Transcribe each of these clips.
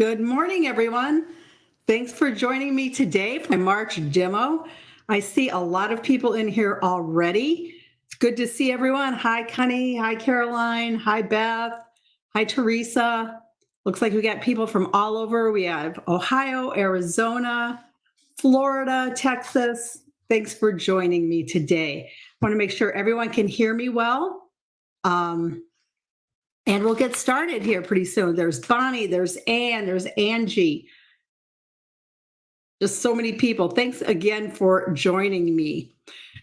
Good morning, everyone. Thanks for joining me today for my March demo. I see a lot of people in here already. It's good to see everyone. Hi, Connie. Hi, Caroline. Hi, Beth. Hi, Teresa. Looks like we got people from all over. We have Ohio, Arizona, Florida, Texas. Thanks for joining me today. I want to make sure everyone can hear me well. And we'll get started here pretty soon. There's Bonnie, there's Ann, there's Angie. Just so many people. Thanks again for joining me.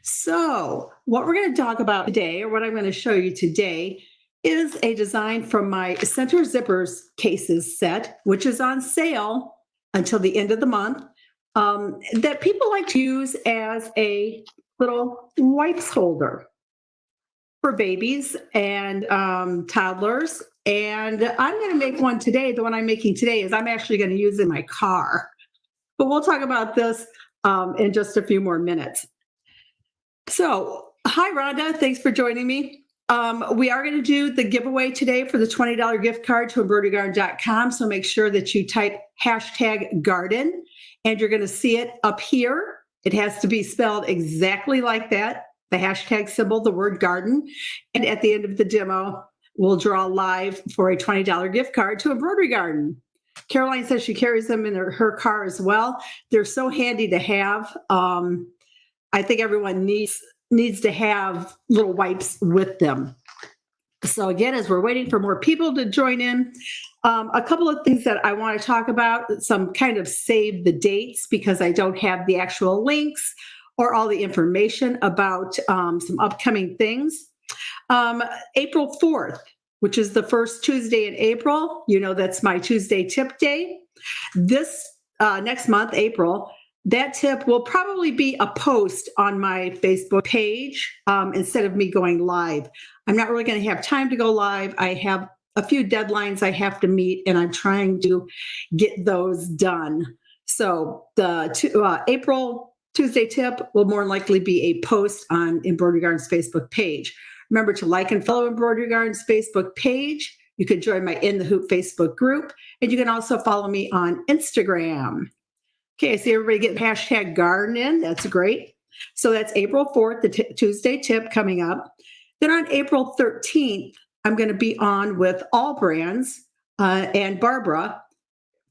So what we're going to talk about today, or what I'm going to show you today, is a design from my Center Zippers Cases set, which is on sale until the end of the month, that people like to use as a little wipes holder for babies and toddlers. And I'm going to make one today. The one I'm making today is I'm actually going to use in my car. But we'll talk about this in just a few more minutes. So, hi, Rhonda. Thanks for joining me. We are going to do the giveaway today for the $20 gift card to embroiderygarden.com. So make sure that you type #garden, and you're going to see it up here. It has to be spelled exactly like that. The hashtag symbol, the word garden. And at the end of the demo, we'll draw live for a $20 gift card to Embroidery Garden. Caroline says she carries them in her car as well. They're so handy to have. I think everyone needs to have little wipes with them. So again, as we're waiting for more people to join in, a couple of things that I want to talk about, some kind of save the dates because I don't have the actual links or all the information about some upcoming things. April 4th, which is the first Tuesday in April, that's my Tuesday tip day. This next month, April, that tip will probably be a post on my Facebook page instead of me going live. I'm not really going to have time to go live. I have a few deadlines I have to meet, and I'm trying to get those done. So the April Tuesday tip will more than likely be a post on Embroidery Garden's Facebook page. Remember to like and follow Embroidery Garden's Facebook page. You can join my In the Hoop Facebook group, and you can also follow me on Instagram. Okay, I see everybody getting #garden in. That's great. So that's April 4th, the Tuesday tip coming up. Then on April 13th, I'm going to be on with All Brands and Barbara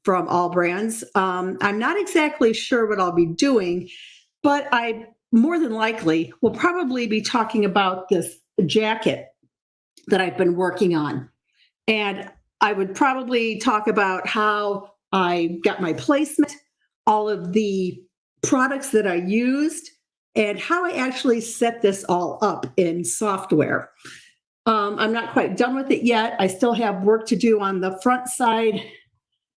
from All Brands. I'm not exactly sure what I'll be doing, but I more than likely will probably be talking about this jacket that I've been working on. And I would probably talk about how I got my placement, all of the products that I used, and how I actually set this all up in software. I'm not quite done with it yet. I still have work to do on the front side.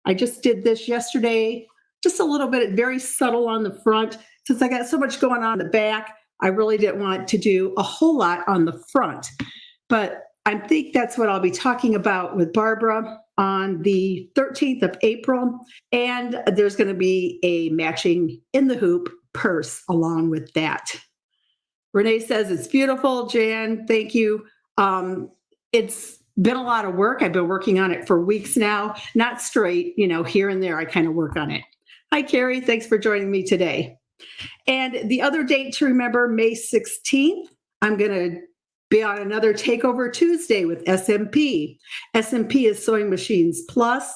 I just did this yesterday, just a little bit, very subtle on the front. Since I got so much going on in the back, I really didn't want to do a whole lot on the front. But I think that's what I'll be talking about with Barbara on the 13th of April. And there's going to be a matching In the Hoop purse along with that. Renee says it's beautiful. Jan, thank you. It's been a lot of work. I've been working on it for weeks now, not straight, here and there, I kind of work on it. Hi, Carrie. Thanks for joining me today. And the other date to remember, May 16th, I'm going to be on another Takeover Tuesday with SMP. SMP is Sewing Machines Plus.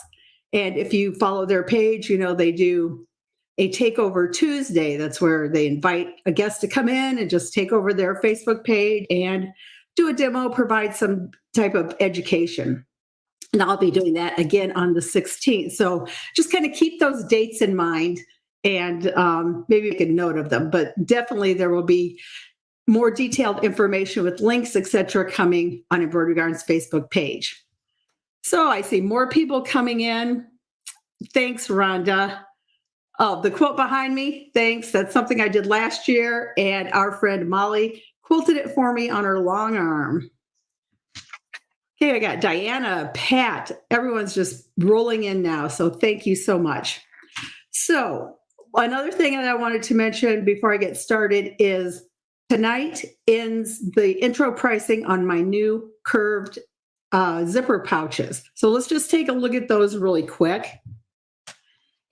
And if you follow their page, they do a takeover Tuesday. That's where they invite a guest to come in and just take over their Facebook page and do a demo, provide some type of education. And I'll be doing that again on the 16th. So just kind of keep those dates in mind and maybe make a note of them. But definitely there will be more detailed information with links, etc., coming on Embroidery Garden's Facebook page. So I see more people coming in. Thanks, Rhonda. Oh, the quote behind me, thanks. That's something I did last year, and our friend Molly quilted it for me on her long arm. Okay, I got Diana, Pat, everyone's just rolling in now, so thank you so much. So another thing that I wanted to mention before I get started is tonight ends the intro pricing on my new curved zipper pouches. So let's just take a look at those really quick.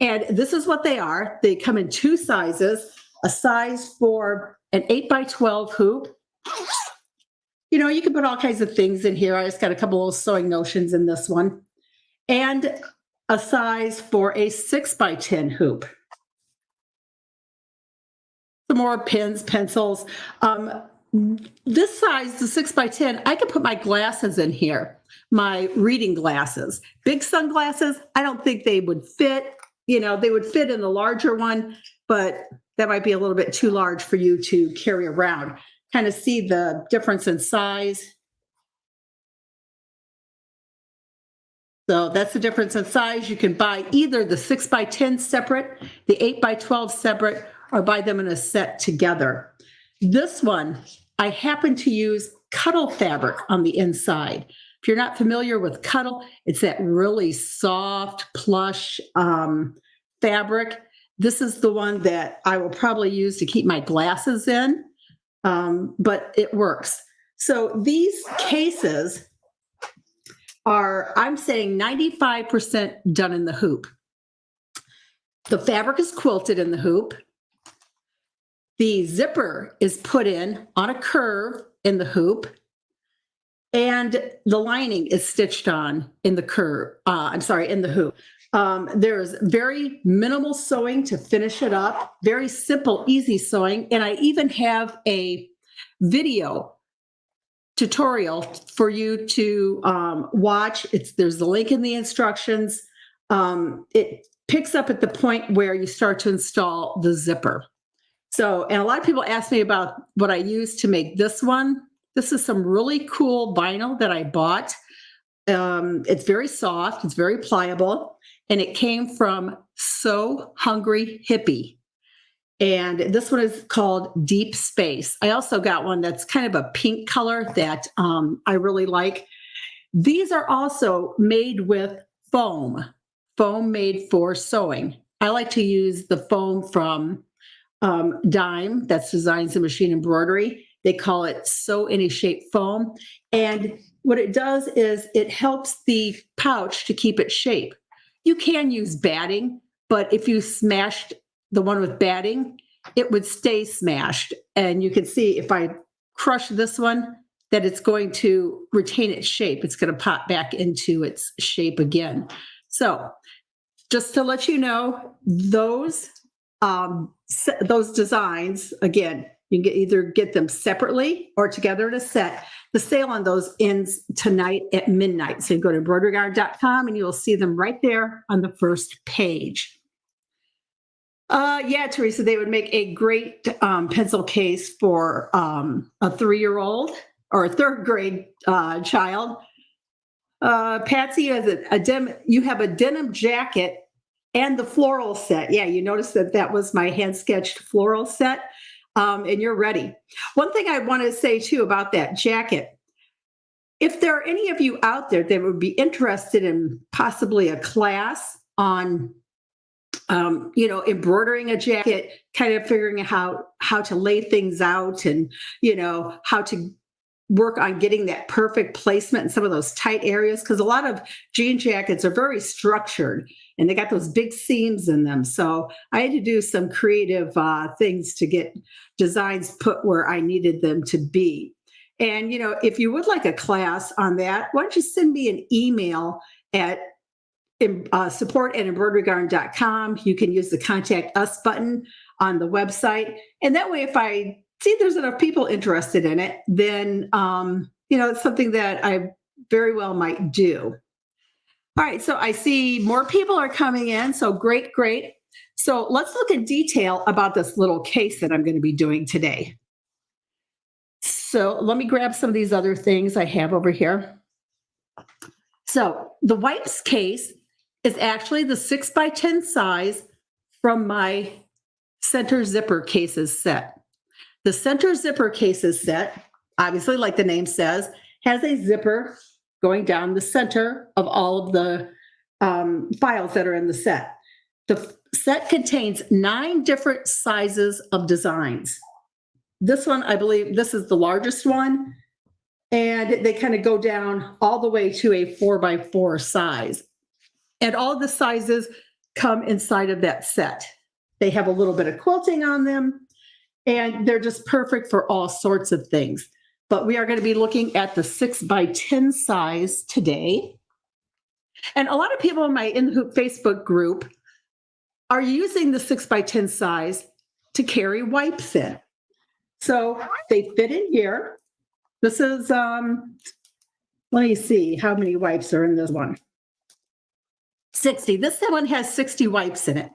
And this is what they are. They come in two sizes, a size for an 8x12 hoop. You know, you can put all kinds of things in here. I just got a couple of sewing notions in this one. And a size for a 6x10 hoop. Some more pins, pencils. This size, the 6x10, I could put my glasses in here, my reading glasses. Big sunglasses, I don't think they would fit. You know, they would fit in the larger one, but that might be a little bit too large for you to carry around. Kind of see the difference in size. So that's the difference in size. You can buy either the 6x10 separate, the 8x12 separate, or buy them in a set together. This one, I happen to use Cuddle fabric on the inside. If you're not familiar with Cuddle, it's that really soft, plush fabric. This is the one that I will probably use to keep my glasses in, but it works. So these cases are, I'm saying 95% done in the hoop. The fabric is quilted in the hoop. The zipper is put in on a curve in the hoop, and the lining is stitched on in the curve. In the hoop. There's very minimal sewing to finish it up. Very simple, easy sewing, and I even have a video tutorial for you to watch. There's the link in the instructions. It picks up at the point where you start to install the zipper. So, and a lot of people ask me about what I use to make this one. This is some really cool vinyl that I bought. It's very soft, it's very pliable, and it came from So Hungry Hippie. And this one is called Deep Space. I also got one that's kind of a pink color that I really like. These are also made with foam made for sewing. I like to use the foam from Dime, that's Designs and Machine Embroidery. They call it Sew Any Shape foam. And what it does is it helps the pouch to keep its shape. You can use batting, but if you smashed the one with batting, it would stay smashed. And you can see if I crush this one, that it's going to retain its shape. It's going to pop back into its shape again. So just to let you know, those designs, again, you can either get them separately or together in a set. The sale on those ends tonight at midnight. So you go to embroideryguard.com and you will see them right there on the first page. Yeah, Teresa, they would make a great pencil case for a 3-year-old or a 3rd grade child. Patsy, you have a denim jacket and the floral set. Yeah, you noticed that was my hand-sketched floral set, and you're ready. One thing I want to say, too, about that jacket, if there are any of you out there that would be interested in possibly a class on, embroidering a jacket, kind of figuring out how to lay things out and, how to work on getting that perfect placement in some of those tight areas, because a lot of jean jackets are very structured and they got those big seams in them. So I had to do some creative things to get designs put where I needed them to be. And, if you would like a class on that, why don't you send me an email at support at embroiderygarn.com. You can use the contact us button on the website. And that way, if I see there's enough people interested in it, then, it's something that I very well might do. All right, so I see more people are coming in. So great, great. So let's look in detail about this little case that I'm going to be doing today. So let me grab some of these other things I have over here. So the wipes case is actually the 6x10 size from my center zipper cases set. The center zipper cases set, obviously, like the name says, has a zipper going down the center of all of the files that are in the set. The set contains 9 different sizes of designs. This one, I believe, this is the largest one, and they kind of go down all the way to a 4x4 size. And all the sizes come inside of that set. They have a little bit of quilting on them, and they're just perfect for all sorts of things. But we are going to be looking at the 6x10 size today. And a lot of people in my In the Hoop Facebook group are using the 6x10 size to carry wipes in. So they fit in here. This is, let me see how many wipes are in this one. 60. This one has 60 wipes in it.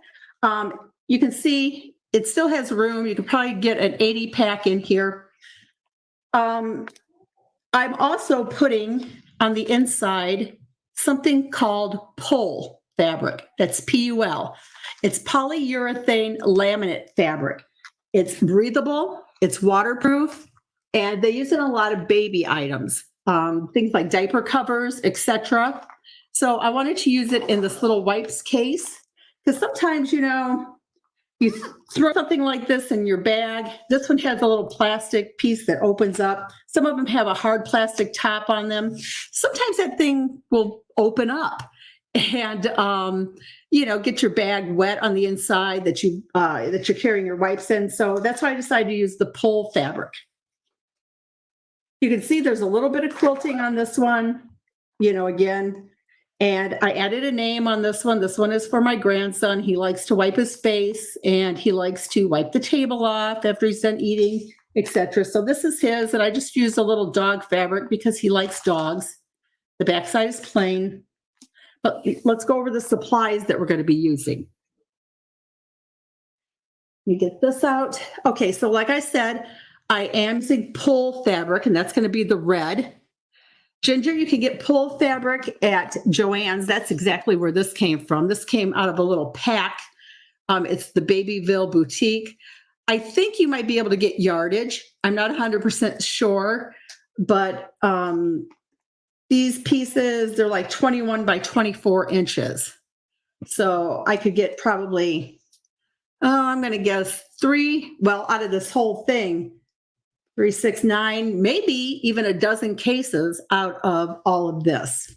You can see it still has room. You could probably get an 80 pack in here. I'm also putting on the inside something called pull fabric. That's PUL. It's polyurethane laminate fabric. It's breathable, it's waterproof, and they use it in a lot of baby items, things like diaper covers, etc. So I wanted to use it in this little wipes case because sometimes, you throw something like this in your bag. This one has a little plastic piece that opens up. Some of them have a hard plastic top on them. Sometimes that thing will open up and, get your bag wet on the inside that you're carrying your wipes in. So that's why I decided to use the pull fabric. You can see there's a little bit of quilting on this one, again. And I added a name on this one. This one is for my grandson. He likes to wipe his face and he likes to wipe the table off after he's done eating, etc. So this is his, and I just used a little dog fabric because he likes dogs. The backside is plain. But let's go over the supplies that we're going to be using. Let me get this out. Okay, so like I said, I am using pull fabric, and that's going to be the red. Ginger, you can get pull fabric at Joann's. That's exactly where this came from. This came out of a little pack. It's the Babyville Boutique. I think you might be able to get yardage. I'm not 100% sure, but these pieces, they're like 21 by 24 inches. So I could get probably, I'm going to guess 3, out of this whole thing, 3, 6, 9, maybe even a dozen cases out of all of this.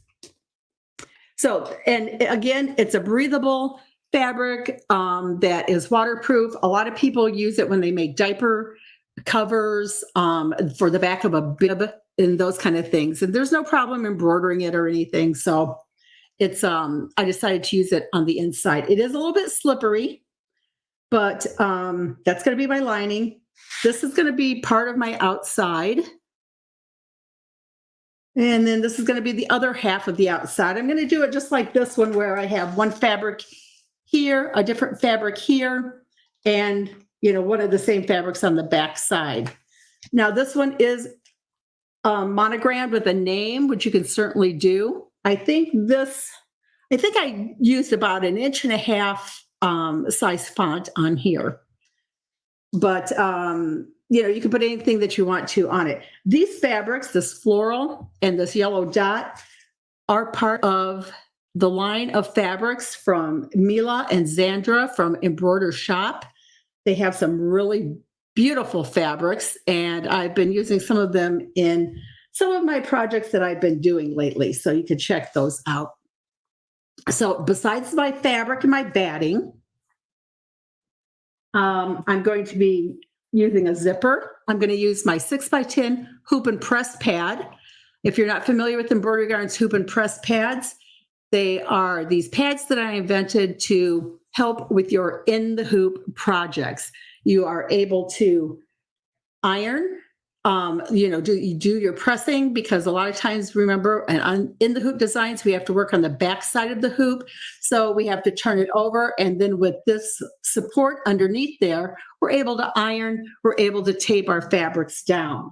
So, and again, it's a breathable fabric that is waterproof. A lot of people use it when they make diaper covers for the back of a bib and those kind of things. And there's no problem embroidering it or anything. So it's, I decided to use it on the inside. It is a little bit slippery, but that's going to be my lining. This is going to be part of my outside. And then this is going to be the other half of the outside. I'm going to do it just like this one, where I have one fabric here, a different fabric here, and one of the same fabrics on the back side. Now this one is monogrammed with a name, which you can certainly do. I think I used about 1.5 inch size font on here. But, you can put anything that you want to on it. These fabrics, this floral and this yellow dot, are part of the line of fabrics from Mila and Zandra from Embroider Shop. They have some really beautiful fabrics, and I've been using some of them in some of my projects that I've been doing lately. So you can check those out. So besides my fabric and my batting, I'm going to be using a zipper. I'm going to use my 6x10 hoop and press pad. If you're not familiar with Embroidery Yarn's hoop and press pads, They are these pads that I invented to help with your in the hoop projects. You are able to iron, you do your pressing, because a lot of times, remember, and in the hoop designs, we have to work on the back side of the hoop. So we have to turn it over. And then with this support underneath there, we're able to iron, we're able to tape our fabrics down.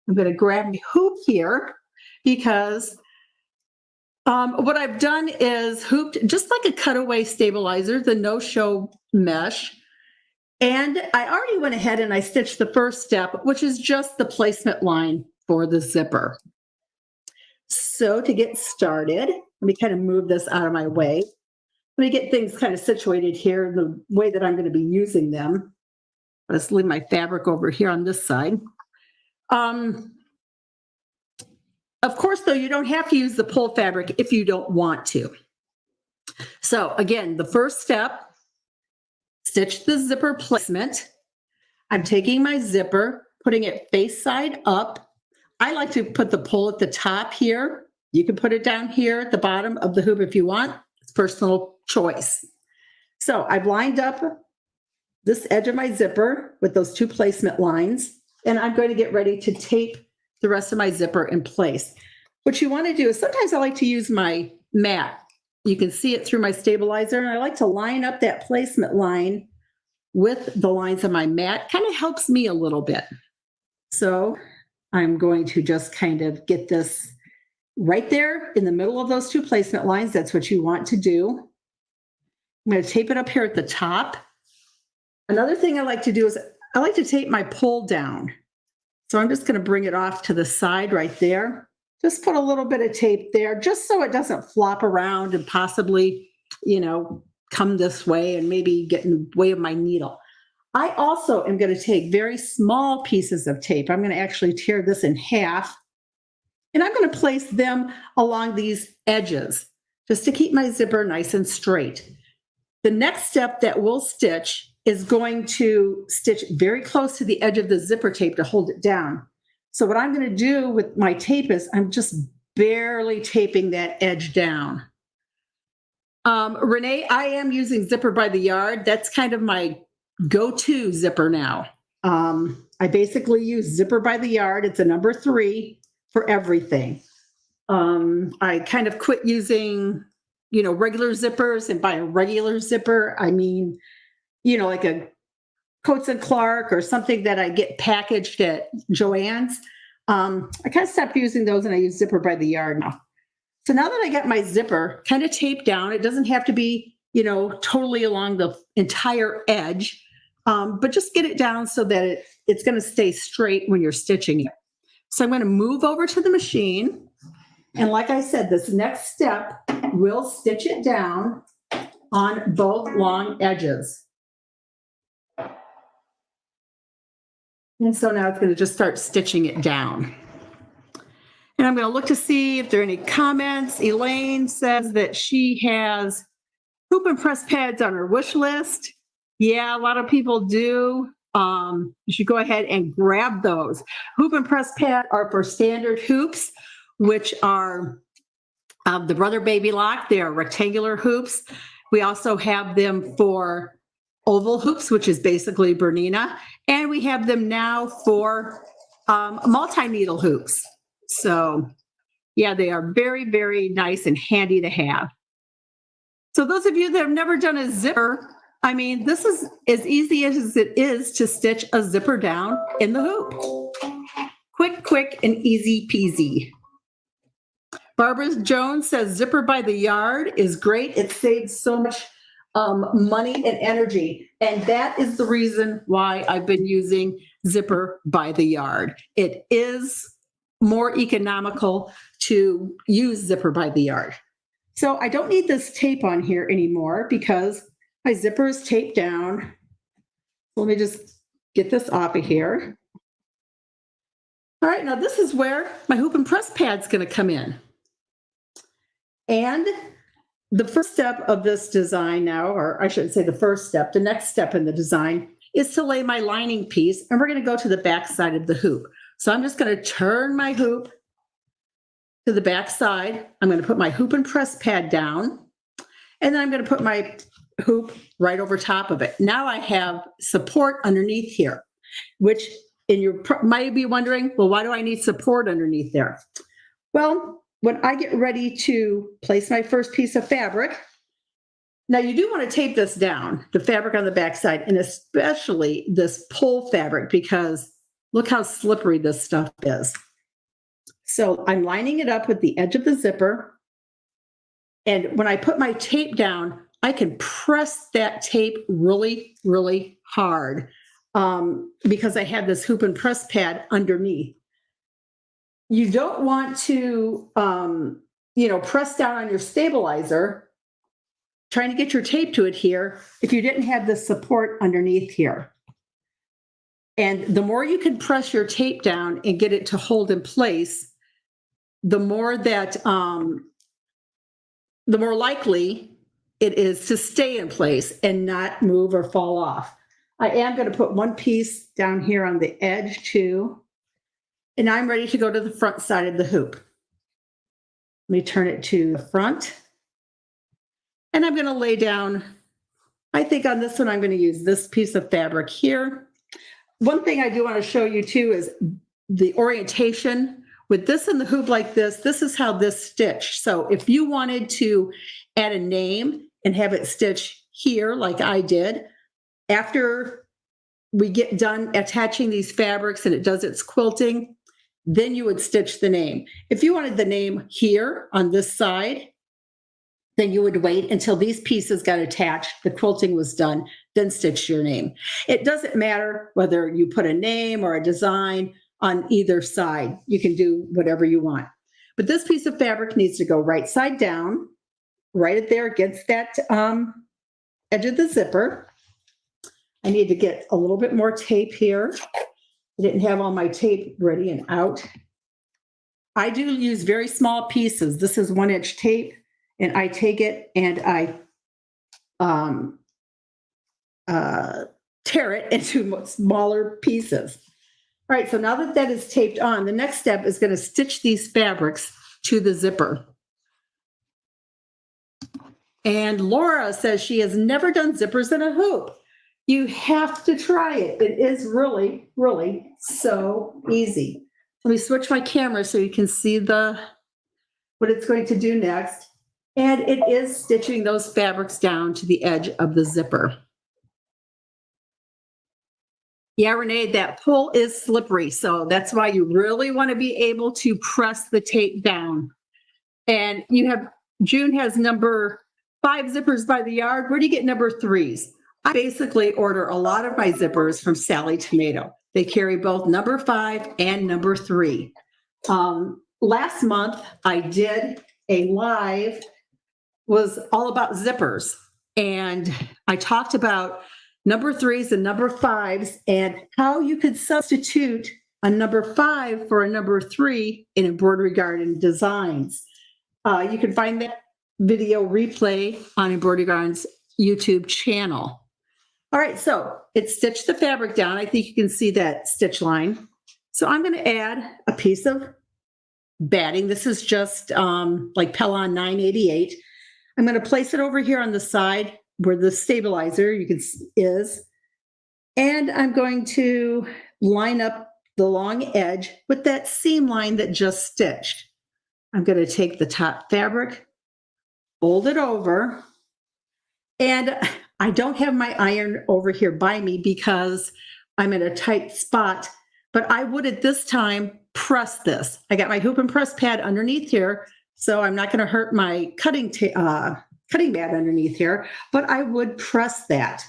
I'm going to grab my hoop here because what I've done is hooped just like a cutaway stabilizer, the no-show mesh. And I already went ahead and I stitched the first step, which is just the placement line for the zipper. So to get started, let me kind of move this out of my way. Let me get things kind of situated here in the way that I'm going to be using them. Let's leave my fabric over here on this side. Of course, though, you don't have to use the pull fabric if you don't want to. So again, the first step, stitch the zipper placement. I'm taking my zipper, putting it face side up. I like to put the pull at the top here. You can put it down here at the bottom of the hoop if you want. It's personal choice. So I've lined up this edge of my zipper with those two placement lines, and I'm going to get ready to tape the rest of my zipper in place. What you want to do is, sometimes I like to use my mat. You can see it through my stabilizer, and I like to line up that placement line with the lines of my mat. Kind of helps me a little bit. So I'm going to just kind of get this right there in the middle of those two placement lines. That's what you want to do. I'm going to tape it up here at the top. Another thing I like to do is I like to tape my pull down. So I'm just going to bring it off to the side right there. Just put a little bit of tape there, just so it doesn't flop around and possibly, come this way and maybe get in the way of my needle. I also am going to take very small pieces of tape. I'm going to actually tear this in half, and I'm going to place them along these edges just to keep my zipper nice and straight. The next step that we'll stitch is going to stitch very close to the edge of the zipper tape to hold it down. So what I'm going to do with my tape is I'm just barely taping that edge down. Renee, I am using Zipper by the Yard. That's kind of my go-to zipper now. I basically use Zipper by the Yard. It's a number 3 for everything. I kind of quit using, regular zippers, and by a regular zipper, I mean, like a Coats and Clark or something that I get packaged at Joann's. I kind of stopped using those, and I use Zipper by the Yard now. So now that I got my zipper kind of taped down, it doesn't have to be, totally along the entire edge, but just get it down so that it's going to stay straight when you're stitching it. So I'm going to move over to the machine. And like I said, this next step, we'll stitch it down on both long edges. And so now it's going to just start stitching it down. And I'm going to look to see if there are any comments. Elaine says that she has hoop and press pads on her wish list. Yeah, a lot of people do. You should go ahead and grab those. Hoop and press pad are for standard hoops, which are the Brother Baby Lock. They are rectangular hoops. We also have them for oval hoops, which is basically Bernina. And we have them now for multi-needle hoops. So yeah, they are very, very nice and handy to have. So those of you that have never done a zipper, I mean, this is as easy as it is to stitch a zipper down in the hoop. Quick, and easy peasy. Barbara Jones says Zipper by the Yard is great. It saves so much money and energy. And that is the reason why I've been using Zipper by the Yard. It is more economical to use Zipper by the Yard. So I don't need this tape on here anymore because my zipper is taped down. Let me just get this off of here. All right, now this is where my hoop and press pad's going to come in. And the first step of this design now, or I shouldn't say the first step, the next step in the design is to lay my lining piece, and we're going to go to the back side of the hoop. So I'm just going to turn my hoop to the back side. I'm going to put my hoop and press pad down, and then I'm going to put my hoop right over top of it. Now I have support underneath here, which you might be wondering, well, why do I need support underneath there? Well, when I get ready to place my first piece of fabric, now you do want to tape this down, the fabric on the back side, and especially this pull fabric, because look how slippery this stuff is. So I'm lining it up with the edge of the zipper. And when I put my tape down, I can press that tape really, really hard because I have this hoop and press pad underneath. You don't want to, press down on your stabilizer, trying to get your tape to adhere if you didn't have the support underneath here. And the more you can press your tape down and get it to hold in place, the more that, the more likely it is to stay in place and not move or fall off. I am going to put one piece down here on the edge too, and I'm ready to go to the front side of the hoop. Let me turn it to the front, and I'm going to lay down, I think on this one, I'm going to use this piece of fabric here. One thing I do want to show you too is the orientation. With this in the hoop like this is how this stitched. So if you wanted to add a name and have it stitch here like I did, after we get done attaching these fabrics and it does its quilting, then you would stitch the name. If you wanted the name here on this side, then you would wait until these pieces got attached, the quilting was done, then stitch your name. It doesn't matter whether you put a name or a design on either side. You can do whatever you want. But this piece of fabric needs to go right side down, right there against that edge of the zipper. I need to get a little bit more tape here. I didn't have all my tape ready and out. I do use very small pieces. This is 1-inch tape, and I take it and I tear it into smaller pieces. All right, so now that that is taped on, the next step is going to stitch these fabrics to the zipper. And Laura says she has never done zippers in a hoop. You have to try it. It is really, really so easy. Let me switch my camera so you can see what it's going to do next. And it is stitching those fabrics down to the edge of the zipper. Yeah, Renee, that pull is slippery. So that's why you really want to be able to press the tape down. And June has number 5 zippers by the yard. Where do you get number 3s? I basically order a lot of my zippers from Sally Tomato. They carry both number 5 and number 3. Last month, I did a live, was all about zippers. And I talked about number 3s and number 5s and how you could substitute a number 5 for a number 3 in Embroidery Garden Designs. You can find that video replay on Embroidery Garden's YouTube channel. All right, so it stitched the fabric down. I think you can see that stitch line. So I'm going to add a piece of batting. This is just like Pellon 988. I'm going to place it over here on the side where the stabilizer is. And I'm going to line up the long edge with that seam line that just stitched. I'm going to take the top fabric, fold it over, and I don't have my iron over here by me because I'm in a tight spot, but I would at this time press this. I got my hoop and press pad underneath here, so I'm not going to hurt my cutting mat underneath here, but I would press that.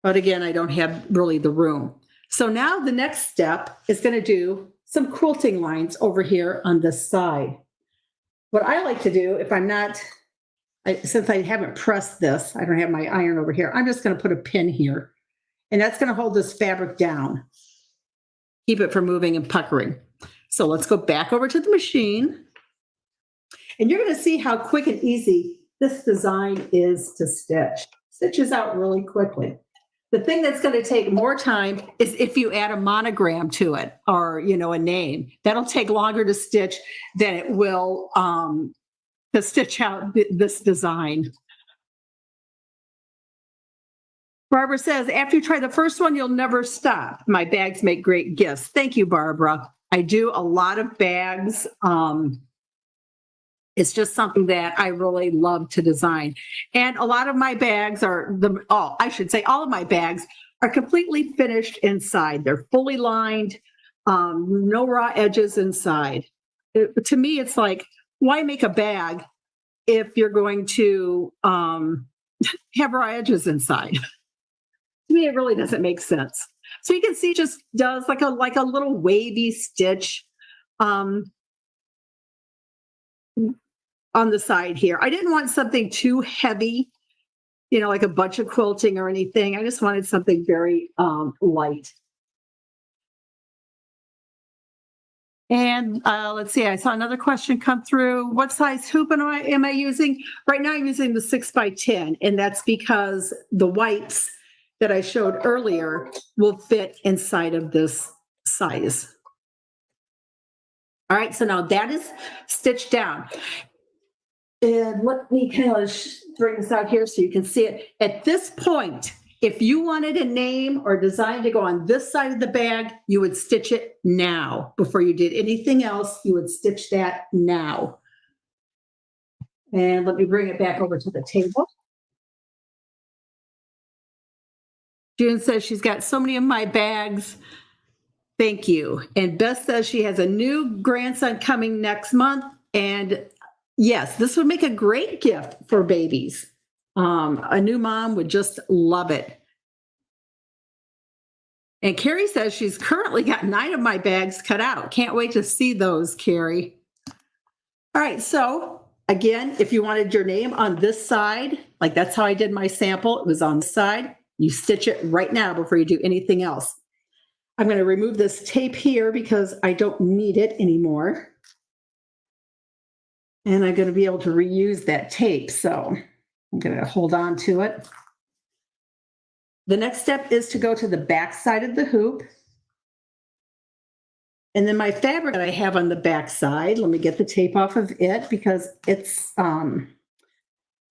But again, I don't have really the room. So now the next step is going to do some quilting lines over here on this side. What I like to do, if I'm not, since I haven't pressed this, I don't have my iron over here, I'm just going to put a pin here, and that's going to hold this fabric down, keep it from moving and puckering. So let's go back over to the machine, and you're going to see how quick and easy this design is to stitch. Stitches out really quickly. The thing that's going to take more time is if you add a monogram to it or, a name. That'll take longer to stitch than it will to stitch out this design. Barbara says, after you try the first one, you'll never stop. My bags make great gifts. Thank you, Barbara. I do a lot of bags. It's just something that I really love to design. And a lot of my bags I should say all of my bags are completely finished inside. They're fully lined, no raw edges inside. To me, it's like, why make a bag if you're going to have raw edges inside? To me, it really doesn't make sense. So you can see it just does like a little wavy stitch on the side here. I didn't want something too heavy, like a bunch of quilting or anything. I just wanted something very light. And let's see, I saw another question come through. What size hoop am I using? Right now I'm using the 6x10, and that's because the wipes that I showed earlier will fit inside of this size. All right, so now that is stitched down. And let me kind of bring this out here so you can see it. At this point, if you wanted a name or design to go on this side of the bag, you would stitch it now. Before you did anything else, you would stitch that now. And let me bring it back over to the table. June says she's got so many of my bags. Thank you. And Beth says she has a new grandson coming next month. And yes, this would make a great gift for babies. A new mom would just love it. And Carrie says she's currently got 9 of my bags cut out. Can't wait to see those, Carrie. All right, so again, if you wanted your name on this side, like that's how I did my sample, it was on this side. You stitch it right now before you do anything else. I'm going to remove this tape here because I don't need it anymore. And I'm going to be able to reuse that tape. So I'm going to hold on to it. The next step is to go to the back side of the hoop. And then my fabric that I have on the back side, let me get the tape off of it because it's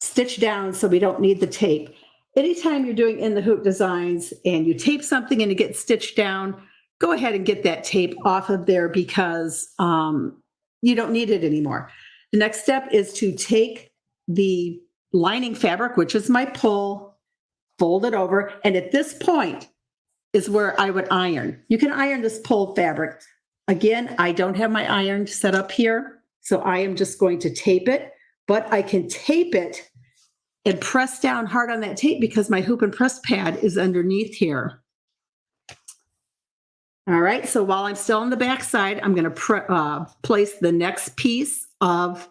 stitched down, so we don't need the tape. Anytime you're doing in the hoop designs and you tape something and it gets stitched down, go ahead and get that tape off of there because you don't need it anymore. The next step is to take the lining fabric, which is my pull, fold it over, and at this point is where I would iron. You can iron this pull fabric. Again, I don't have my iron set up here, so I am just going to tape it, but I can tape it and press down hard on that tape because my hoop and press pad is underneath here. All right, so while I'm still on the back side, I'm going to place the next piece of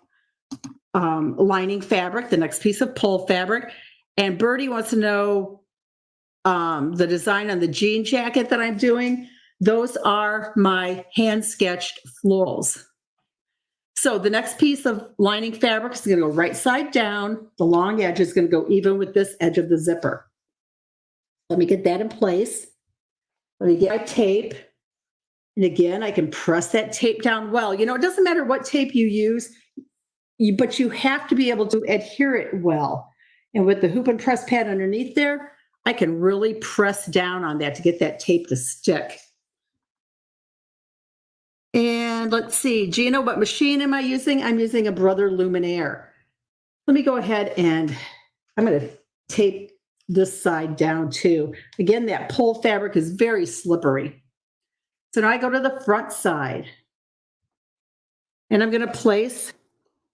lining fabric, the next piece of pull fabric. And Birdie wants to know the design on the jean jacket that I'm doing. Those are my hand-sketched florals. So the next piece of lining fabric is going to go right side down. The long edge is going to go even with this edge of the zipper. Let me get that in place. Let me get my tape. And again, I can press that tape down well. It doesn't matter what tape you use, but you have to be able to adhere it well. And with the hoop and press pad underneath there, I can really press down on that to get that tape to stick. And let's see, Gina, what machine am I using? I'm using a Brother Luminaire. Let me go ahead and I'm going to tape this side down too. Again, that pull fabric is very slippery. So now I go to the front side and I'm going to place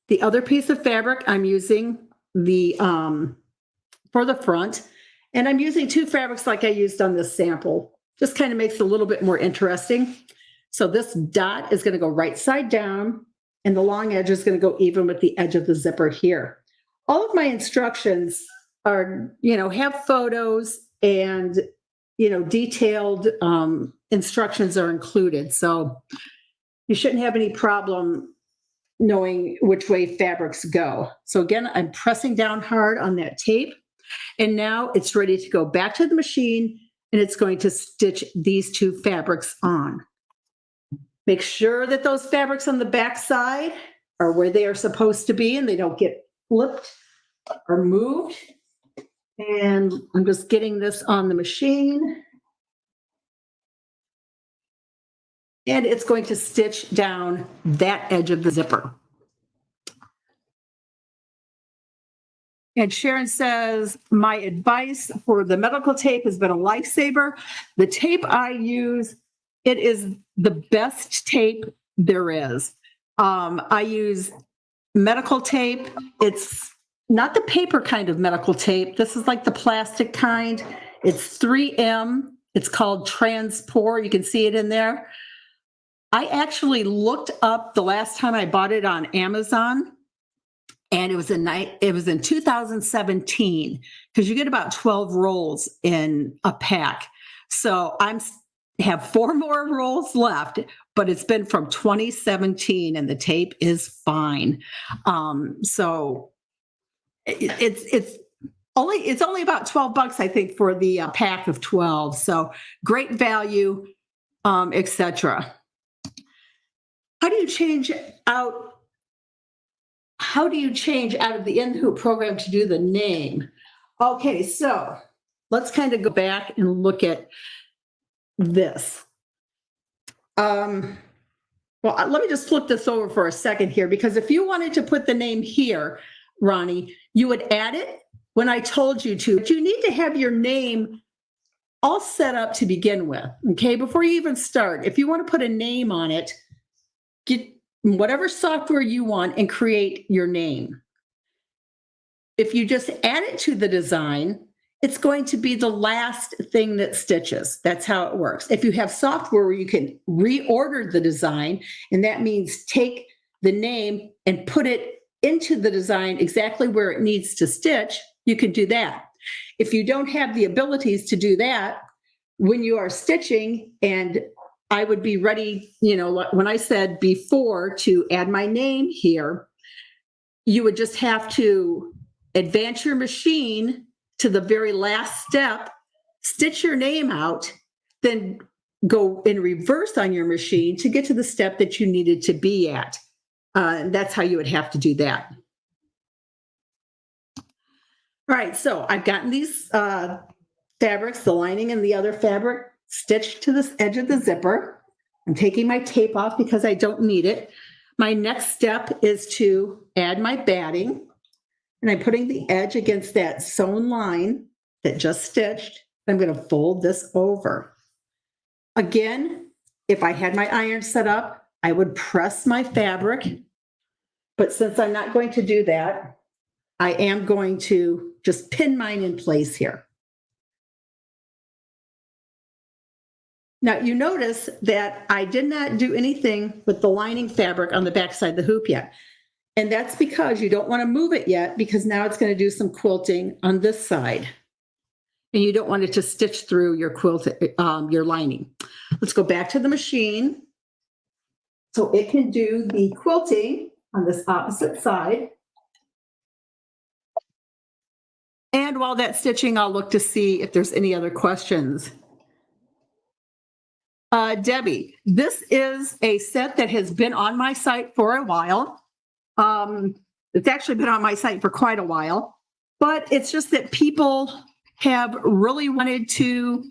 the other piece of fabric. I'm using the for the front, and I'm using 2 fabrics like I used on this sample. Just kind of makes it a little bit more interesting. So this dot is going to go right side down, and the long edge is going to go even with the edge of the zipper here. All of my instructions are, have photos and, detailed instructions are included. So you shouldn't have any problem knowing which way fabrics go. So again, I'm pressing down hard on that tape. And now it's ready to go back to the machine, and it's going to stitch these two fabrics on. Make sure that those fabrics on the back side are where they are supposed to be and they don't get flipped or moved. And I'm just getting this on the machine. And it's going to stitch down that edge of the zipper. And Sharon says, my advice for the medical tape has been a lifesaver. The tape I use, it is the best tape there is. I use medical tape. It's not the paper kind of medical tape. This is like the plastic kind. It's 3M. It's called Transport. You can see it in there. I actually looked up the last time I bought it on Amazon, and it was in 2017, because you get about 12 rolls in a pack. So have 4 more rolls left, but it's been from 2017 and the tape is fine. So it's only about $12, I think, for the pack of 12. So great value, etc. How do you change out of the in hoop program to do the name? Okay, so let's kind of go back and look at this. Well, let me just flip this over for a second here, because if you wanted to put the name here, Ronnie, you would add it when I told you to. But you need to have your name all set up to begin with, okay? Before you even start, if you want to put a name on it, get whatever software you want and create your name. If you just add it to the design, it's going to be the last thing that stitches. That's how it works. If you have software where you can reorder the design, and that means take the name and put it into the design exactly where it needs to stitch, you can do that. If you don't have the abilities to do that, when you are stitching, and I would be ready, when I said before to add my name here, you would just have to advance your machine to the very last step, stitch your name out, then go in reverse on your machine to get to the step that you needed to be at. And that's how you would have to do that. All right, so I've gotten these fabrics, the lining and the other fabric, stitched to this edge of the zipper. I'm taking my tape off because I don't need it. My next step is to add my batting, and I'm putting the edge against that sewn line that just stitched. I'm going to fold this over. Again, if I had my iron set up, I would press my fabric, but since I'm not going to do that, I am going to just pin mine in place here. Now, you notice that I did not do anything with the lining fabric on the backside of the hoop yet. And that's because you don't want to move it yet, because now it's going to do some quilting on this side. And you don't want it to stitch through your your lining. Let's go back to the machine so it can do the quilting on this opposite side. And while that's stitching, I'll look to see if there's any other questions. Debbie, this is a set that has been on my site for a while. It's actually been on my site for quite a while, but it's just that people have really wanted to,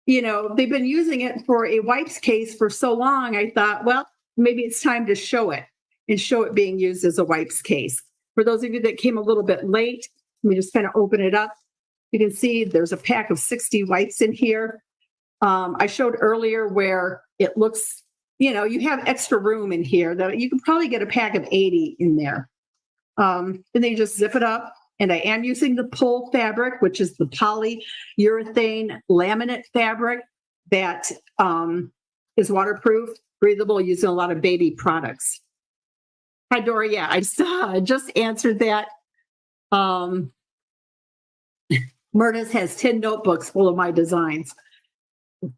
they've been using it for a wipes case for so long. I thought, well, maybe it's time to show it and show it being used as a wipes case. For those of you that came a little bit late, let me just kind of open it up. You can see there's a pack of 60 wipes in here. I showed earlier where it looks, you have extra room in here that you can probably get a pack of 80 in there. And then you just zip it up. And I am using the pull fabric, which is the polyurethane laminate fabric that is waterproof, breathable, using a lot of baby products. Hi, Dora. Yeah, I just answered that. Myrtis has 10 notebooks full of my designs.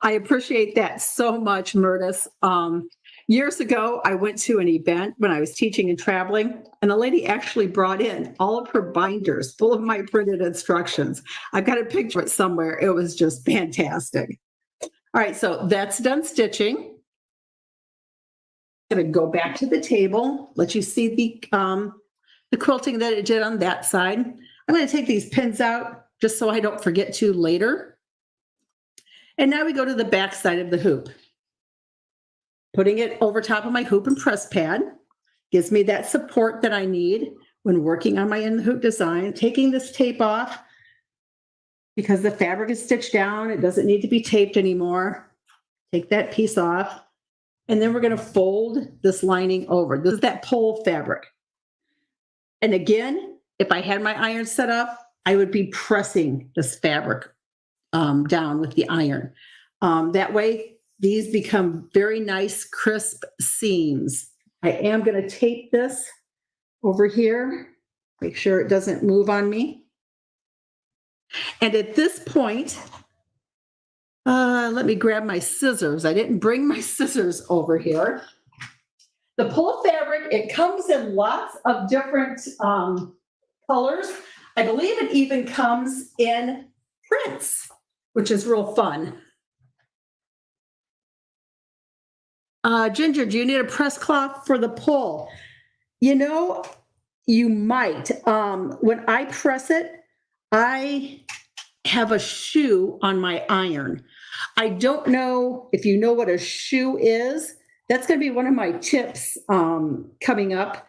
I appreciate that so much, Myrtis. Years ago, I went to an event when I was teaching and traveling, and a lady actually brought in all of her binders full of my printed instructions. I've got a picture of it somewhere. It was just fantastic. All right, so that's done stitching. I'm going to go back to the table, let you see the quilting that it did on that side. I'm going to take these pins out just so I don't forget to later. And now we go to the back side of the hoop. Putting it over top of my hoop and press pad gives me that support that I need when working on my in the hoop design. Taking this tape off because the fabric is stitched down. It doesn't need to be taped anymore. Take that piece off. And then we're going to fold this lining over. This is that pole fabric. And again, if I had my iron set up, I would be pressing this fabric down with the iron. That way, these become very nice, crisp seams. I am going to tape this over here, make sure it doesn't move on me. And at this point, let me grab my scissors. I didn't bring my scissors over here. The pole fabric, it comes in lots of different colors. I believe it even comes in prints, which is real fun. Ginger, do you need a press cloth for the pole? You know, you might. When I press it, I have a shoe on my iron. I don't know if you know what a shoe is. That's going to be one of my tips coming up.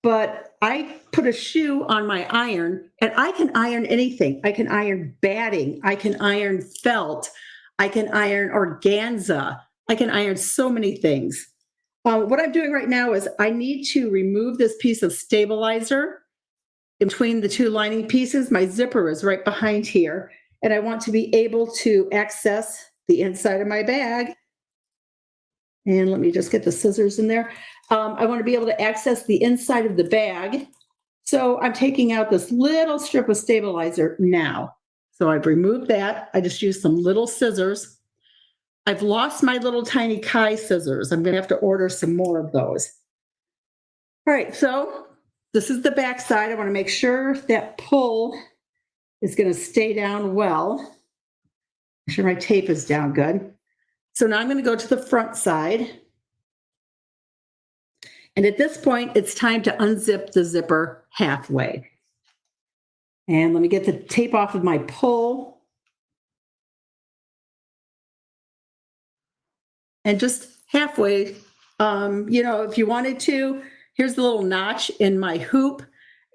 But I put a shoe on my iron, and I can iron anything. I can iron batting. I can iron felt. I can iron organza. I can iron so many things. What I'm doing right now is I need to remove this piece of stabilizer in between the two lining pieces. My zipper is right behind here, and I want to be able to access the inside of my bag. And let me just get the scissors in there. I want to be able to access the inside of the bag. So I'm taking out this little strip of stabilizer now. So I've removed that. I just used some little scissors. I've lost my little tiny Kai scissors. I'm going to have to order some more of those. All right, so this is the back side. I want to make sure that pull is going to stay down well. Make sure my tape is down good. So now I'm going to go to the front side. And at this point, it's time to unzip the zipper halfway. And let me get the tape off of my pull. And just halfway, you know, if you wanted to, here's the little notch in my hoop.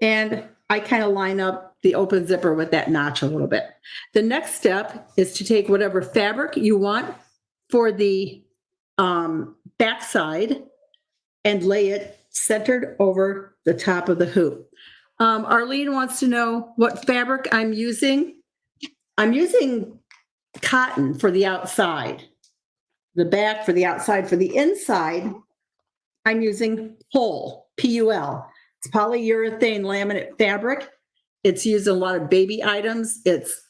And I kind of line up the open zipper with that notch a little bit. The next step is to take whatever fabric you want for the back side and lay it centered over the top of the hoop. Arlene wants to know what fabric I'm using. I'm using cotton for the outside, the back for the outside. For the inside, I'm using PUL, P-U-L. It's polyurethane laminate fabric. It's used in a lot of baby items. It's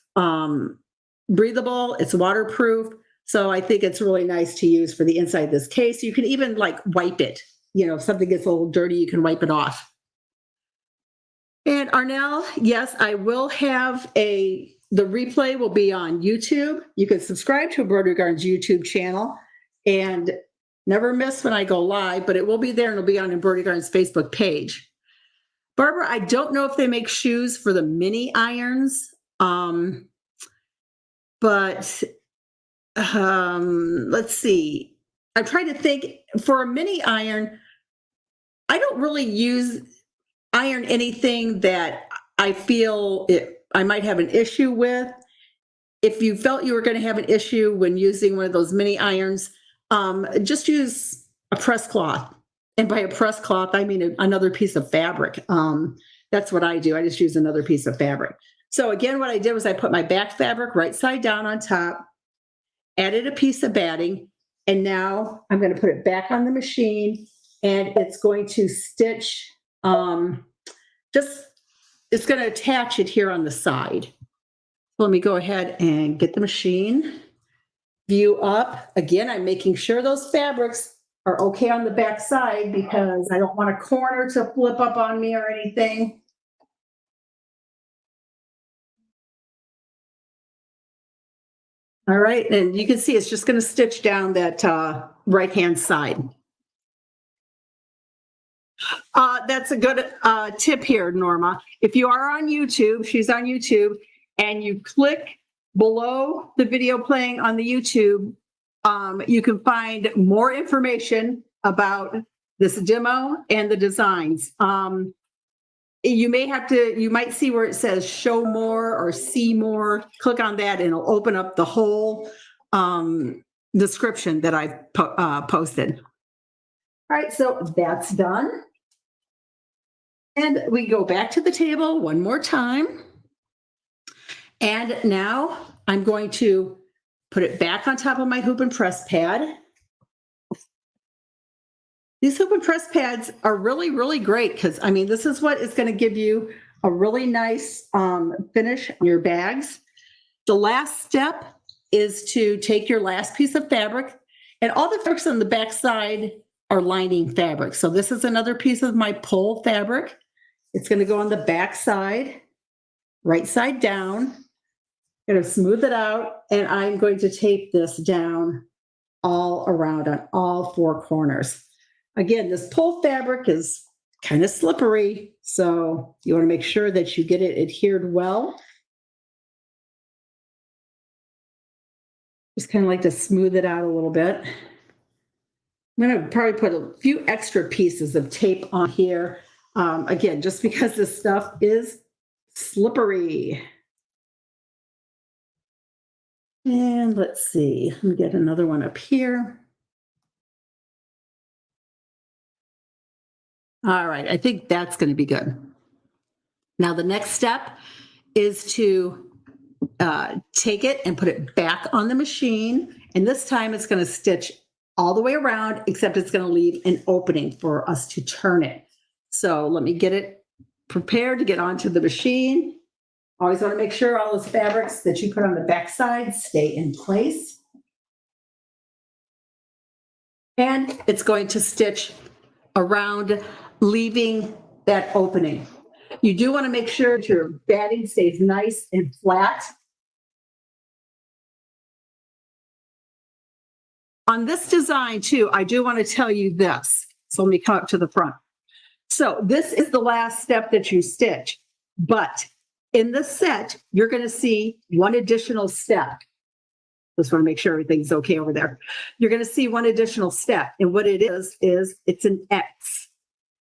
breathable, it's waterproof. So I think it's really nice to use for the inside of this case. You can even like wipe it. You know, if something gets a little dirty, you can wipe it off. And Arnell, yes, I will have the replay will be on YouTube. You can subscribe to Embroidery Garden's YouTube channel and never miss when I go live, but it will be there and it'll be on Embroidery Garden's Facebook page. Barbara, I don't know if they make shoes for the mini irons, but let's see. I'm trying to think for a mini iron. I don't really iron anything that I feel I might have an issue with. If you felt you were going to have an issue when using one of those mini irons, just use a press cloth. And by a press cloth, I mean another piece of fabric. That's what I do. I just use another piece of fabric. So again, what I did was I put my back fabric right side down on top, added a piece of batting, and now I'm going to put it back on the machine, and it's going to stitch, it's going to attach it here on the side. So let me go ahead and get the machine, view up. Again, I'm making sure those fabrics are okay on the back side because I don't want a corner to flip up on me or anything. All right, and you can see it's just going to stitch down that right-hand side. That's a good tip here, Norma. If you are on YouTube, she's on YouTube, and you click below the video playing on the YouTube, you can find more information about this demo and the designs. You might see where it says show more or see more. Click on that and it'll open up the whole description that I posted. All right, so that's done. And we go back to the table one more time. And now I'm going to put it back on top of my hoop and press pad. These hoop and press pads are really, really great because, I mean, this is what is going to give you a really nice finish on your bags. The last step is to take your last piece of fabric, and all the fabrics on the back side are lining fabric. So this is another piece of my pull fabric. It's going to go on the back side, right side down. I'm going to smooth it out, and I'm going to tape this down all around on all four corners. Again, this pull fabric is kind of slippery, so you want to make sure that you get it adhered well. Just kind of like to smooth it out a little bit. I'm going to probably put a few extra pieces of tape on here. Again, just because this stuff is slippery. And let's see, let me get another one up here. All right, I think that's going to be good. Now the next step is to take it and put it back on the machine. And this time it's going to stitch all the way around, except it's going to leave an opening for us to turn it. So let me get it prepared to get onto the machine. Always want to make sure all those fabrics that you put on the back side stay in place. And it's going to stitch around, leaving that opening. You do want to make sure that your batting stays nice and flat. On this design too, I do want to tell you this. So let me come up to the front. So this is the last step that you stitch, but in the set, you're going to see one additional step. Just want to make sure everything's okay over there. You're going to see one additional step. And what it is it's an X.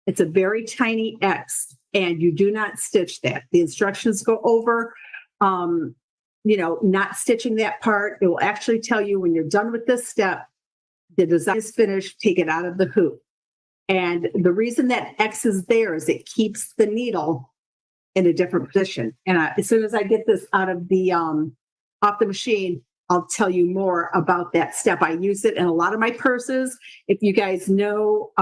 It's a very tiny X, and you do not stitch that. The instructions go over, not stitching that part. It will actually tell you when you're done with this step, the design is finished, take it out of the hoop. And the reason that X is there is it keeps the needle in a different position. And as soon as I get this out of the off the machine, I'll tell you more about that step. I use it in a lot of my purses. If you guys know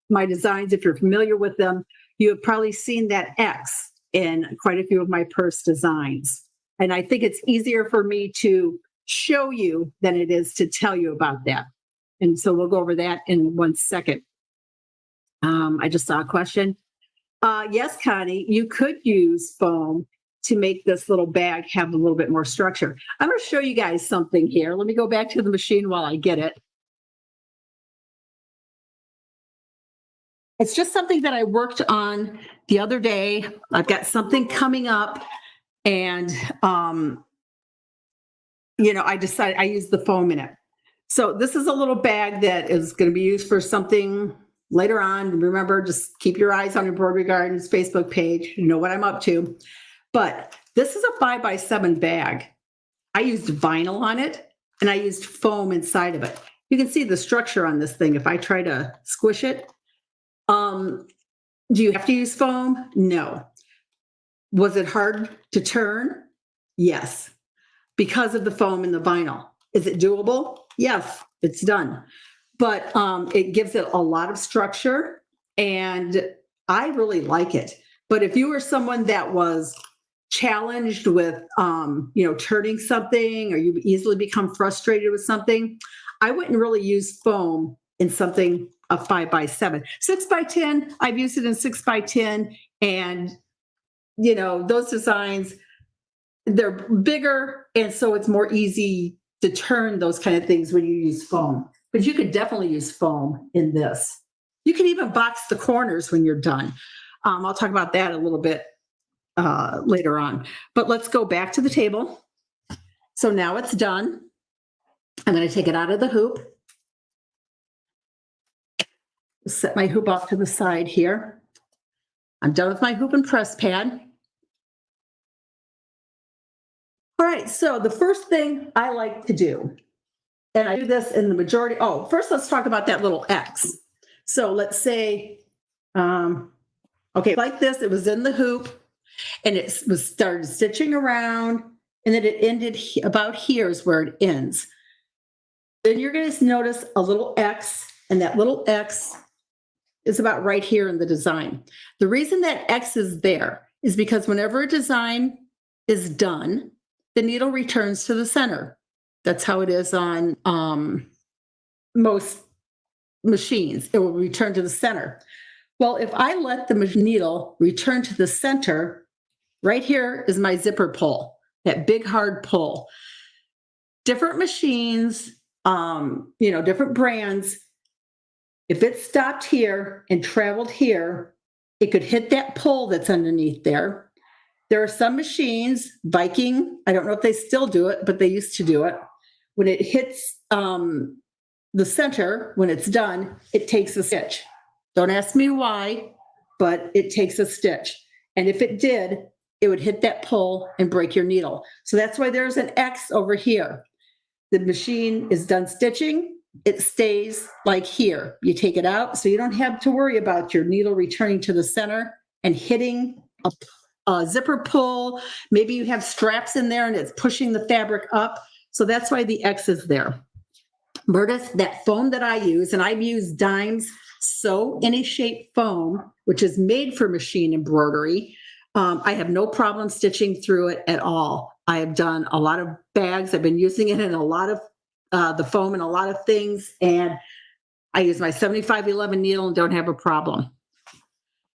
my designs, if you're familiar with them, you have probably seen that X in quite a few of my purse designs. And I think it's easier for me to show you than it is to tell you about that. And so we'll go over that in 1 second. I just saw a question. Yes, Connie, you could use foam to make this little bag have a little bit more structure. I'm going to show you guys something here. Let me go back to the machine while I get it. It's just something that I worked on the other day. I've got something coming up, and I decided I use the foam in it. So this is a little bag that is going to be used for something later on. Remember, just keep your eyes on Embroidery Gardens Facebook page. You know what I'm up to. But this is a 5x7 bag. I used vinyl on it, and I used foam inside of it. You can see the structure on this thing if I try to squish it. Do you have to use foam? No. Was it hard to turn? Yes, because of the foam and the vinyl. Is it doable? Yes, it's done. But it gives it a lot of structure, and I really like it. But if you were someone that was challenged with, turning something, or you easily become frustrated with something, I wouldn't really use foam in something a 5x7. 6x10, I've used it in 6x10, and those designs, they're bigger, and so it's more easy to turn those kind of things when you use foam. But you could definitely use foam in this. You can even box the corners when you're done. I'll talk about that a little bit later on. But let's go back to the table. So now it's done. I'm going to take it out of the hoop. Set my hoop off to the side here. I'm done with my hoop and press pad. All right, so the first thing I like to do, and I do this in the majority, first let's talk about that little X. So let's say, okay, like this, it was in the hoop, and it was started stitching around, and then it ended about here is where it ends. Then you're going to notice a little X, and that little X is about right here in the design. The reason that X is there is because whenever a design is done, the needle returns to the center. That's how it is on most machines. It will return to the center. Well, if I let the needle return to the center, right here is my zipper pull, that big hard pull. Different machines, different brands, if it stopped here and traveled here, it could hit that pull that's underneath there. There are some machines, Viking, I don't know if they still do it, but they used to do it. When it hits the center, when it's done, it takes a stitch. Don't ask me why, but it takes a stitch. And if it did, it would hit that pull and break your needle. So that's why there's an X over here. The machine is done stitching. It stays like here. You take it out, so you don't have to worry about your needle returning to the center and hitting a zipper pull. Maybe you have straps in there and it's pushing the fabric up. So that's why the X is there. Meredith, that foam that I use, and I've used Dimes Sew Any Shape foam, which is made for machine embroidery. I have no problem stitching through it at all. I have done a lot of bags. I've been using it in a lot of the foam and a lot of things, and I use my 7511 needle and don't have a problem.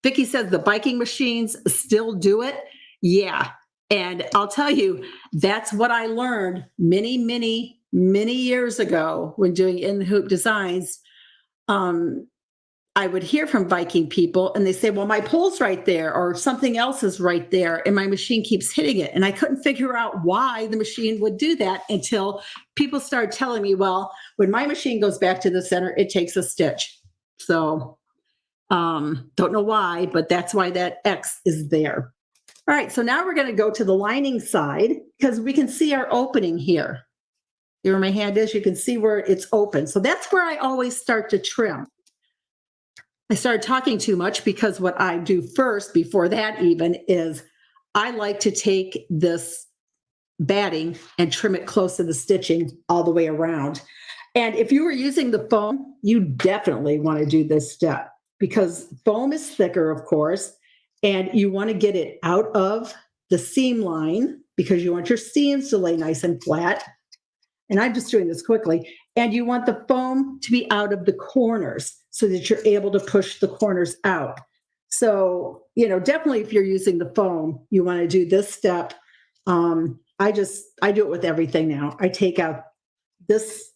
Vicki says the Viking machines still do it. Yeah, and I'll tell you, that's what I learned many, many, many years ago when doing in the hoop designs. I would hear from Viking people and they say, well, my pole's right there or something else is right there and my machine keeps hitting it. And I couldn't figure out why the machine would do that until people started telling me, well, when my machine goes back to the center, it takes a stitch. So don't know why, but that's why that X is there. All right, so now we're going to go to the lining side because we can see our opening here. Here where my hand is, you can see where it's open. So that's where I always start to trim. I started talking too much because what I do first, before that even, is I like to take this batting and trim it close to the stitching all the way around. And if you were using the foam, you definitely want to do this step because foam is thicker, of course, and you want to get it out of the seam line because you want your seams to lay nice and flat. And I'm just doing this quickly. And you want the foam to be out of the corners so that you're able to push the corners out. So, definitely if you're using the foam, you want to do this step. I do it with everything now. I take out this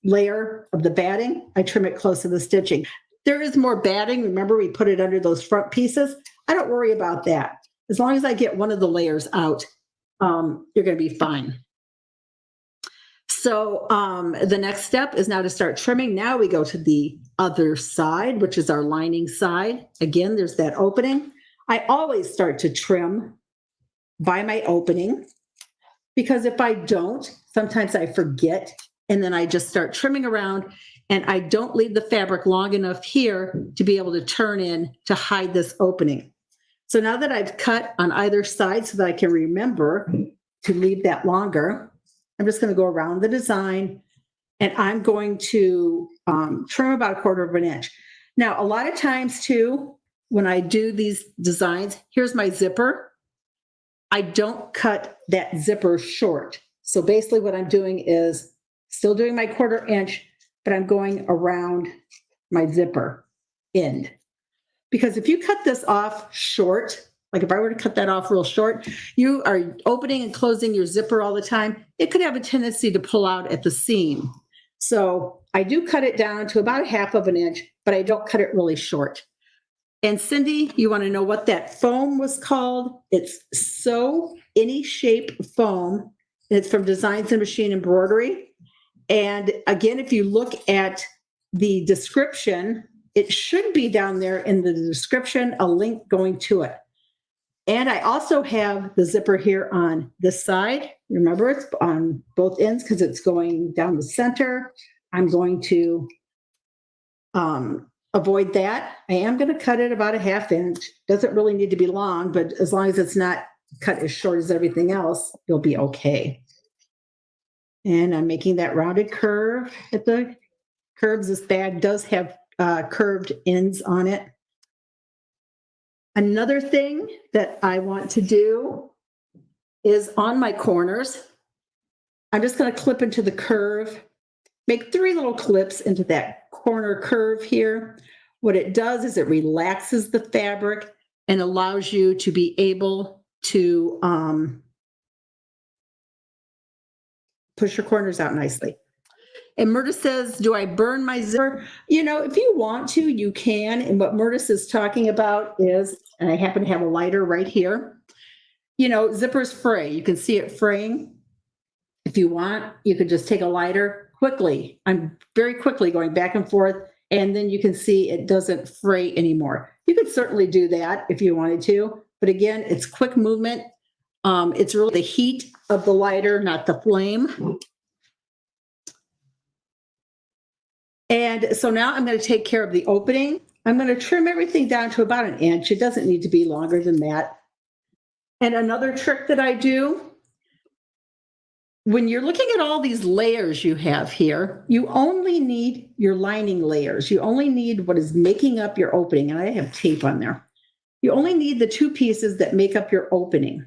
layer of the batting. I trim it close to the stitching. There is more batting. Remember, we put it under those front pieces. I don't worry about that. As long as I get one of the layers out, you're going to be fine. So the next step is now to start trimming. Now we go to the other side, which is our lining side. Again, there's that opening. I always start to trim by my opening because if I don't, sometimes I forget and then I just start trimming around and I don't leave the fabric long enough here to be able to turn in to hide this opening. So now that I've cut on either side so that I can remember to leave that longer, I'm just going to go around the design and I'm going to trim about 1/4 of an inch. Now, a lot of times too, when I do these designs, here's my zipper. I don't cut that zipper short. So basically what I'm doing is still doing my 1/4 inch, but I'm going around my zipper end. Because if you cut this off short, like if I were to cut that off real short, you are opening and closing your zipper all the time. It could have a tendency to pull out at the seam. So I do cut it down to about 1/2 of an inch, but I don't cut it really short. And Cindy, you want to know what that foam was called? It's Sew Any Shape Foam. It's from Designs and Machine Embroidery. And again, if you look at the description, it should be down there in the description, a link going to it. And I also have the zipper here on this side. Remember, it's on both ends because it's going down the center. I'm going to avoid that. I am going to cut it about 1/2 inch. Doesn't really need to be long, but as long as it's not cut as short as everything else, you'll be okay. And I'm making that rounded curve at the curves. This bag does have curved ends on it. Another thing that I want to do is on my corners, I'm just going to clip into the curve, make 3 little clips into that corner curve here. What it does is it relaxes the fabric and allows you to be able to push your corners out nicely. And Murtis says, do I burn my zipper? You know, if you want to, you can. And what Murtis is talking about is, and I happen to have a lighter right here, you know, zippers fray. You can see it fraying. If you want, you could just take a lighter quickly. I'm very quickly going back and forth, and then you can see it doesn't fray anymore. You could certainly do that if you wanted to. But again, it's quick movement. It's really the heat of the lighter, not the flame. And so now I'm going to take care of the opening. I'm going to trim everything down to about 1 inch. It doesn't need to be longer than that. And another trick that I do, when you're looking at all these layers you have here, you only need your lining layers. You only need what is making up your opening. And I have tape on there. You only need the 2 pieces that make up your opening.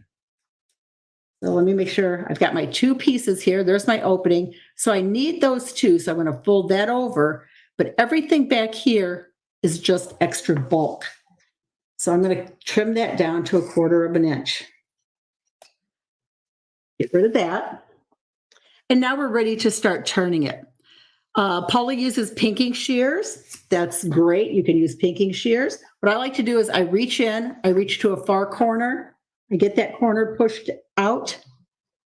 So let me make sure I've got my 2 pieces here. There's my opening. So I need those 2. So I'm going to fold that over, but everything back here is just extra bulk. So I'm going to trim that down to 1/4 of an inch. Get rid of that. And now we're ready to start turning it. Paula uses pinking shears. That's great. You can use pinking shears. What I like to do is I reach to a far corner. I get that corner pushed out,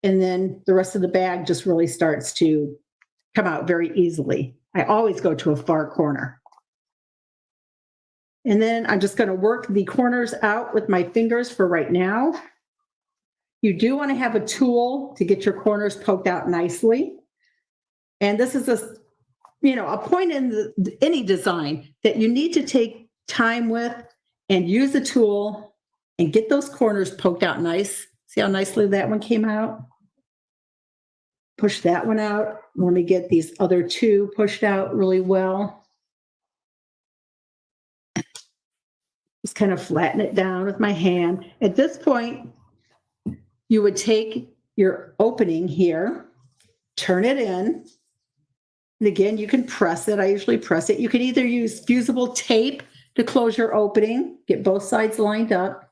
and then the rest of the bag just really starts to come out very easily. I always go to a far corner. And then I'm just going to work the corners out with my fingers for right now. You do want to have a tool to get your corners poked out nicely. And this is a point in any design that you need to take time with and use a tool and get those corners poked out nice. See how nicely that one came out? Push that one out. Let me get these other 2 pushed out really well. Just kind of flatten it down with my hand. At this point, you would take your opening here, turn it in. And again, you can press it. I usually press it. You can either use fusible tape to close your opening, get both sides lined up,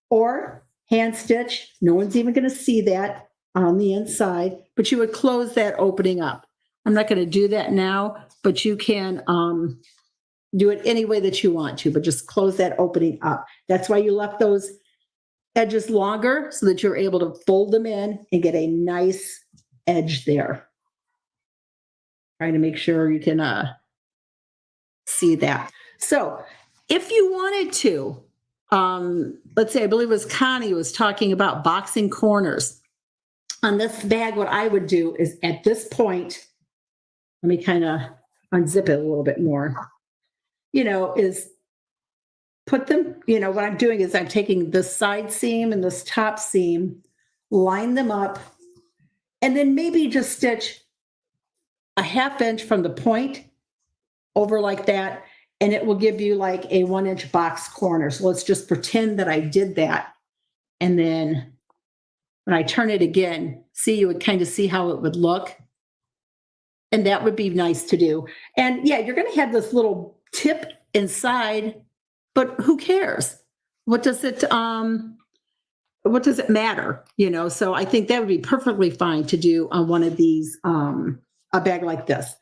or hand stitch. No one's even going to see that on the inside, but you would close that opening up. I'm not going to do that now, but you can do it any way that you want to, but just close that opening up. That's why you left those edges longer, so that you're able to fold them in and get a nice edge there. Trying to make sure you can see that. So if you wanted to, let's say, I believe it was Connie was talking about boxing corners. On this bag, what I would do is at this point, let me kind of unzip it a little bit more, is put them, what I'm doing is I'm taking this side seam and this top seam, line them up, and then maybe just stitch a 1/2 inch from the point over like that, and it will give you like a 1 inch box corner. So let's just pretend that I did that. And then when I turn it again, see, you would kind of see how it would look. And that would be nice to do. And yeah, you're going to have this little tip inside, but who cares? What does it matter? So I think that would be perfectly fine to do on one of these, a bag like this.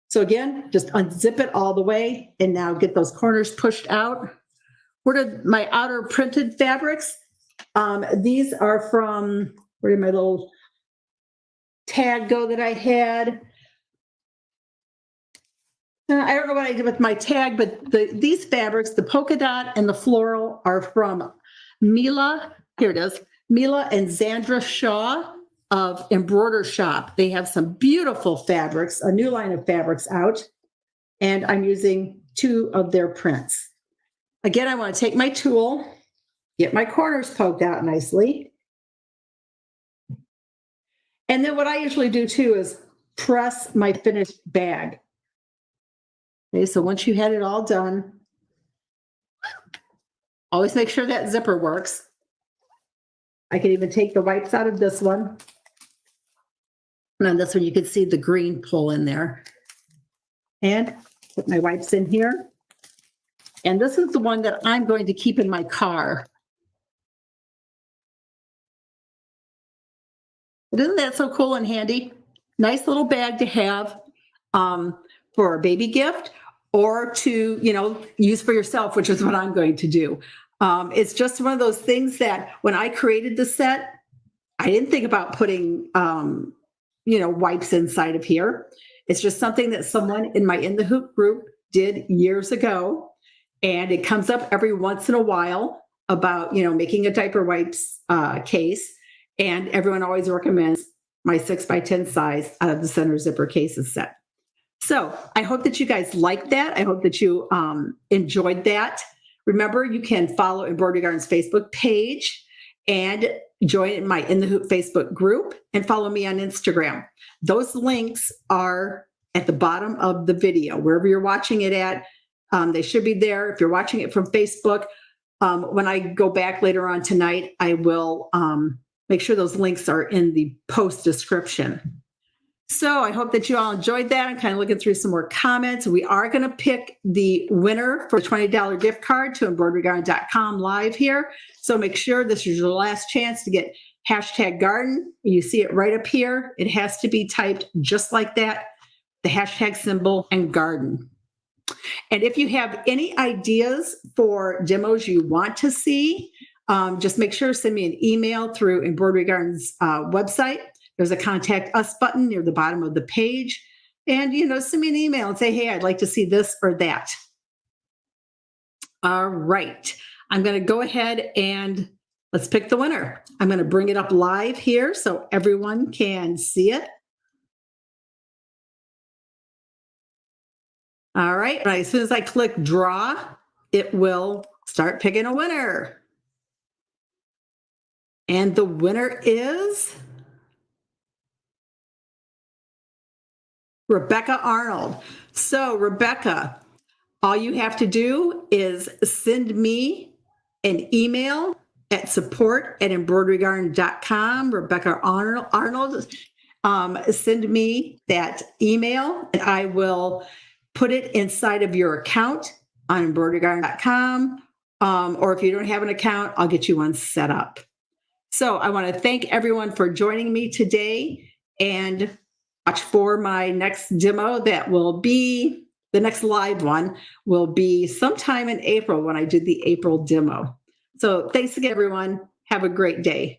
So again, just unzip it all the way and now get those corners pushed out. Where did my outer printed fabrics? These are from, where did my little tag go that I had? I don't know what I did with my tag, but these fabrics, the polka dot and the floral, are from Mila. Here it is. Mila and Zandra Shaw of Embroidery Shop. They have some beautiful fabrics, a new line of fabrics out, and I'm using 2 of their prints. Again, I want to take my tool, get my corners poked out nicely. And then what I usually do too is press my finished bag. Okay, so once you had it all done, always make sure that zipper works. I can even take the wipes out of this one. And on this one, you can see the green pull in there. And put my wipes in here. And this is the one that I'm going to keep in my car. But isn't that so cool and handy? Nice little bag to have for a baby gift, or to, use for yourself, which is what I'm going to do. It's just one of those things that when I created the set, I didn't think about putting, wipes inside of here. It's just something that someone in my In the Hoop group did years ago. And it comes up every once in a while about, making a diaper wipes case. And everyone always recommends my 6x10 size out of the center zipper cases set. So I hope that you guys liked that. I hope that you enjoyed that. Remember, you can follow Embroidery Garden's Facebook page and join my In the Hoop Facebook group and follow me on Instagram. Those links are at the bottom of the video, wherever you're watching it at. They should be there. If you're watching it from Facebook, when I go back later on tonight, I will make sure those links are in the post description. So I hope that you all enjoyed that. I'm kind of looking through some more comments. We are going to pick the winner for a $20 gift card to embroiderygarden.com live here. So make sure this is your last chance to get #garden. You see it right up here. It has to be typed just like that, the hashtag symbol and garden. And if you have any ideas for demos you want to see, just make sure to send me an email through Embroidery Garden's website. There's a contact us button near the bottom of the page. And, send me an email and say, hey, I'd like to see this or that. All right. I'm going to go ahead and let's pick the winner. I'm going to bring it up live here so everyone can see it. All right. As soon as I click draw, it will start picking a winner. And the winner is Rebecca Arnold. So Rebecca, all you have to do is send me an email at support@embroiderygarden.com. Rebecca Arnold, send me that email and I will put it inside of your account on embroiderygarden.com. Or if you don't have an account, I'll get you one set up. So I want to thank everyone for joining me today and watch for my next demo. That will be, the next live one will be sometime in April when I do the April demo. So thanks again, everyone. Have a great day.